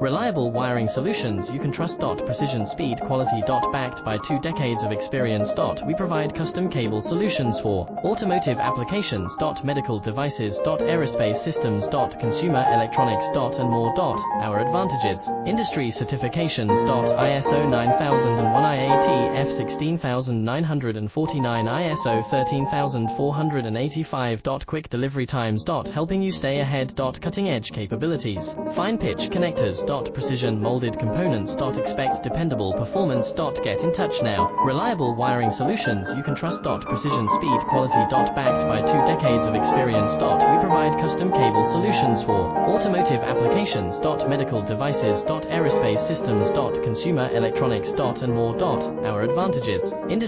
Reliable wiring solutions you can trust. Precision, speed, quality. Backed by 2 decades of experience. We provide custom cable solutions for automotive applications. Medical devices. Aerospace systems. Consumer electronics. And more. Our advantages: industry certifications. ISO 9001, IATF 16949, ISO 13485. Quick delivery times. Helping you stay ahead. Cutting edge capabilities: fine pitch connectors. Precision molded components. Expect dependable performance. Get in touch now. Reliable wiring solutions you can trust. Precision, speed, quality. Backed by 2 decades of experience. We provide custom cable solutions for automotive applications. Medical devices. Aerospace systems. Consumer electronics. And more. Our advantages: industry